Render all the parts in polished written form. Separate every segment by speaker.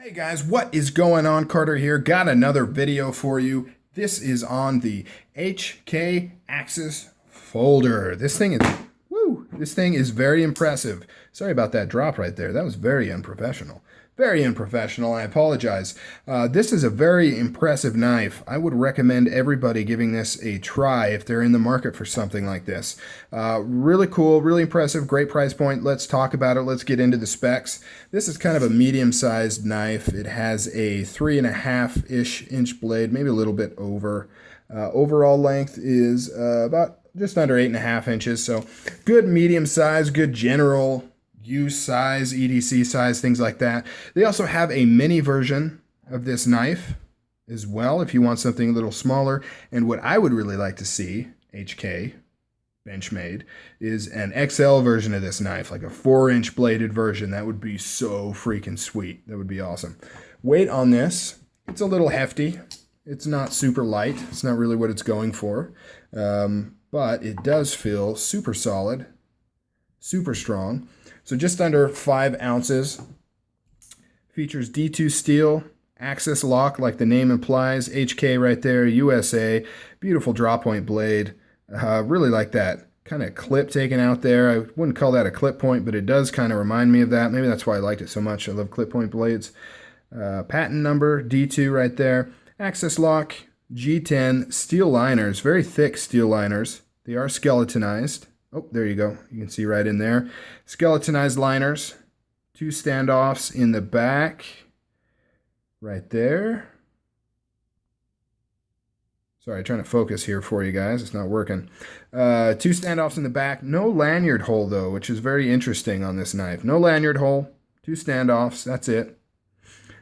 Speaker 1: Hey guys, what is going on? Carter here. Got another video for you. This is on the HK Axis folder. This thing is very impressive. Sorry about that drop right there. That was very unprofessional. Very unprofessional. I apologize. This is a very impressive knife. I would recommend everybody giving this a try if they're in the market for something like this. Really cool, really impressive, great price point. Let's talk about it. Let's get into the specs. This is kind of a medium-sized knife. It has a 3.5-ish inch blade, maybe a little bit over. Overall length is about just under 8.5 inches. So good medium size, good general use size, EDC size, things like that. They also have a mini version of this knife as well if you want something a little smaller. And what I would really like to see, HK, Benchmade, is an XL version of this knife, like a 4-inch bladed version. That would be so freaking sweet. That would be awesome. Weight on this, it's a little hefty. It's not super light. It's not really what it's going for. But it does feel super solid, super strong. So just under 5 ounces. Features D2 steel, access lock like the name implies, HK right there, USA. Beautiful draw point blade. Really like that kind of clip taken out there. I wouldn't call that a clip point, but it does kind of remind me of that. Maybe that's why I liked it so much. I love clip point blades. Patent number, D2 right there. Access lock, G10, steel liners, very thick steel liners. They are skeletonized. Oh, there you go. You can see right in there. Skeletonized liners. 2 standoffs in the back. Right there. Sorry, trying to focus here for you guys. It's not working. 2 standoffs in the back. No lanyard hole, though, which is very interesting on this knife. No lanyard hole. 2 standoffs. That's it.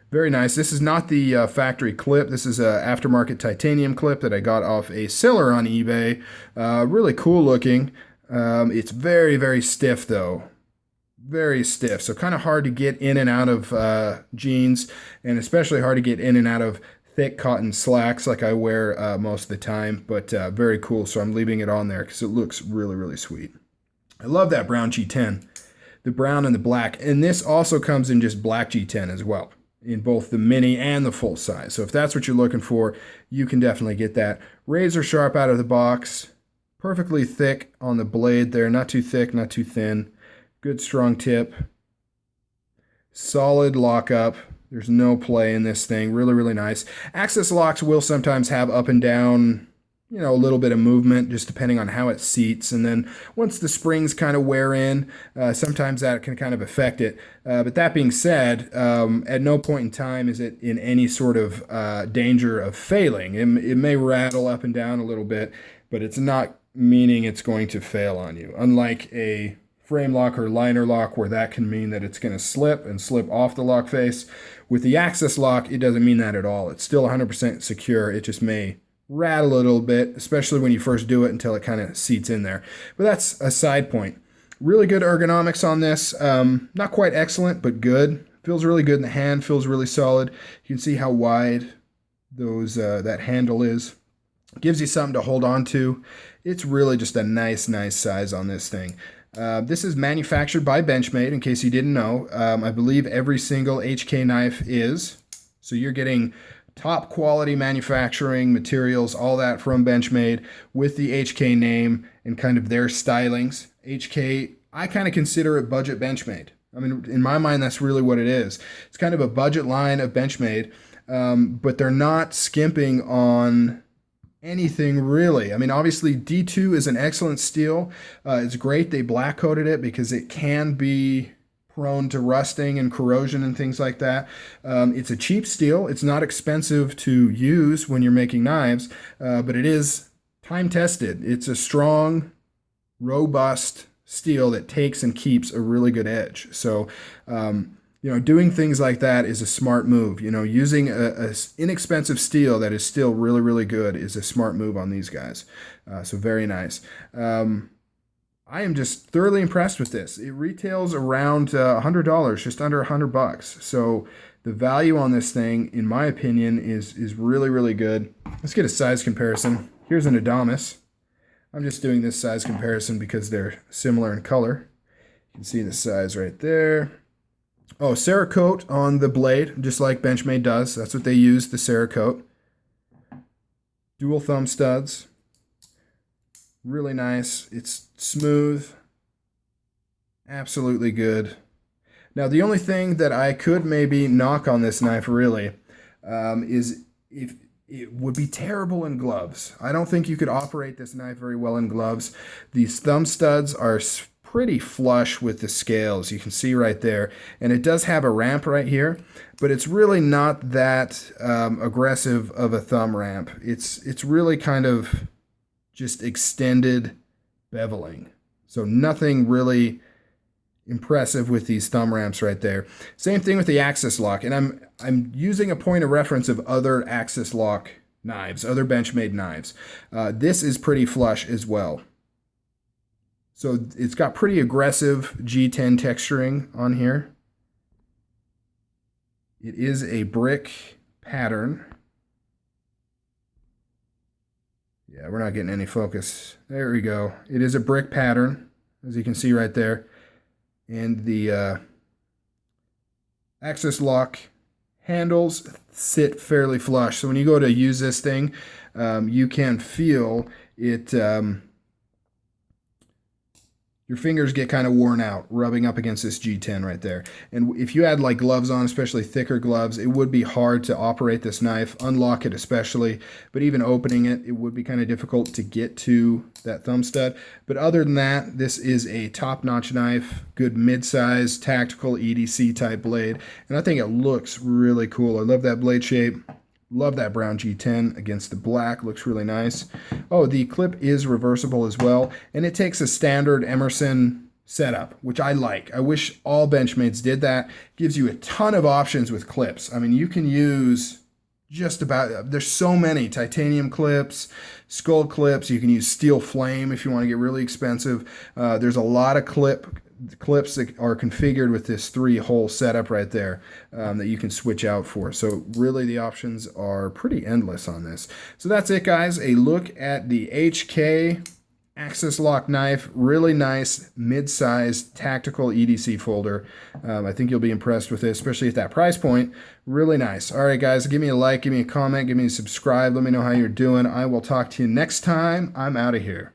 Speaker 1: Very nice. This is not the factory clip. This is an aftermarket titanium clip that I got off a seller on eBay. Really cool looking. It's very, very stiff though. Very stiff. So kind of hard to get in and out of jeans, and especially hard to get in and out of thick cotton slacks like I wear most of the time. But very cool. So I'm leaving it on there because it looks really, really sweet. I love that brown G10. The brown and the black. And this also comes in just black G10 as well, in both the mini and the full size. So if that's what you're looking for, you can definitely get that. Razor sharp out of the box. Perfectly thick on the blade there. Not too thick, not too thin. Good strong tip. Solid lockup. There's no play in this thing. Really, really nice. Access locks will sometimes have up and down, a little bit of movement just depending on how it seats. And then once the springs kind of wear in, sometimes that can kind of affect it. But that being said, at no point in time is it in any sort of danger of failing. It may rattle up and down a little bit, but it's not meaning it's going to fail on you. Unlike a frame lock or liner lock where that can mean that it's going to slip and slip off the lock face. With the access lock, it doesn't mean that at all. It's still 100% secure. It just may rattle a little bit, especially when you first do it until it kind of seats in there. But that's a side point. Really good ergonomics on this. Not quite excellent, but good. Feels really good in the hand. Feels really solid. You can see how wide that handle is. Gives you something to hold on to. It's really just a nice size on this thing. This is manufactured by Benchmade, in case you didn't know. I believe every single HK knife is. So you're getting top quality manufacturing materials, all that from Benchmade with the HK name and kind of their stylings. HK, I kind of consider it budget Benchmade. I mean, in my mind, that's really what it is. It's kind of a budget line of Benchmade, but they're not skimping on anything really. I mean, obviously D2 is an excellent steel. It's great they black coated it because it can be prone to rusting and corrosion and things like that. It's a cheap steel. It's not expensive to use when you're making knives, but it is time tested. It's a strong, robust steel that takes and keeps a really good edge. So, doing things like that is a smart move. Using a inexpensive steel that is still really, really good is a smart move on these guys. So very nice. I am just thoroughly impressed with this. It retails around $100, just under $100. So the value on this thing, in my opinion, is really, really good. Let's get a size comparison. Here's an Adamas. I'm just doing this size comparison because they're similar in color. You can see the size right there. Oh, Cerakote on the blade, just like Benchmade does. That's what they use, the Cerakote. Dual thumb studs. Really nice. It's smooth. Absolutely good. Now, the only thing that I could maybe knock on this knife really is if it would be terrible in gloves. I don't think you could operate this knife very well in gloves. These thumb studs are pretty flush with the scales. You can see right there. And it does have a ramp right here, but it's really not that aggressive of a thumb ramp. It's really kind of just extended beveling. So nothing really impressive with these thumb ramps right there. Same thing with the axis lock, and I'm using a point of reference of other axis lock knives, other Benchmade knives. This is pretty flush as well. So it's got pretty aggressive G10 texturing on here. It is a brick pattern. Yeah, we're not getting any focus. There we go. It is a brick pattern, as you can see right there. And the axis lock handles sit fairly flush. So when you go to use this thing, you can feel it, your fingers get kind of worn out rubbing up against this G10 right there. And if you had like gloves on, especially thicker gloves, it would be hard to operate this knife, unlock it especially, but even opening it, it would be kind of difficult to get to that thumb stud. But other than that, this is a top-notch knife, good mid-size tactical EDC type blade, and I think it looks really cool. I love that blade shape. Love that brown G10 against the black. Looks really nice. Oh, the clip is reversible as well, and it takes a standard Emerson setup, which I like. I wish all Benchmades did that. Gives you a ton of options with clips. I mean, you can use just about, there's so many titanium clips, skull clips. You can use steel flame if you want to get really expensive. There's a lot of clips that are configured with this 3-hole setup right there that you can switch out for. So really the options are pretty endless on this. So that's it, guys. A look at the HK axis lock knife. Really nice mid-sized tactical EDC folder. I think you'll be impressed with it, especially at that price point. Really nice. All right, guys, give me a like, give me a comment, give me a subscribe. Let me know how you're doing. I will talk to you next time. I'm out of here.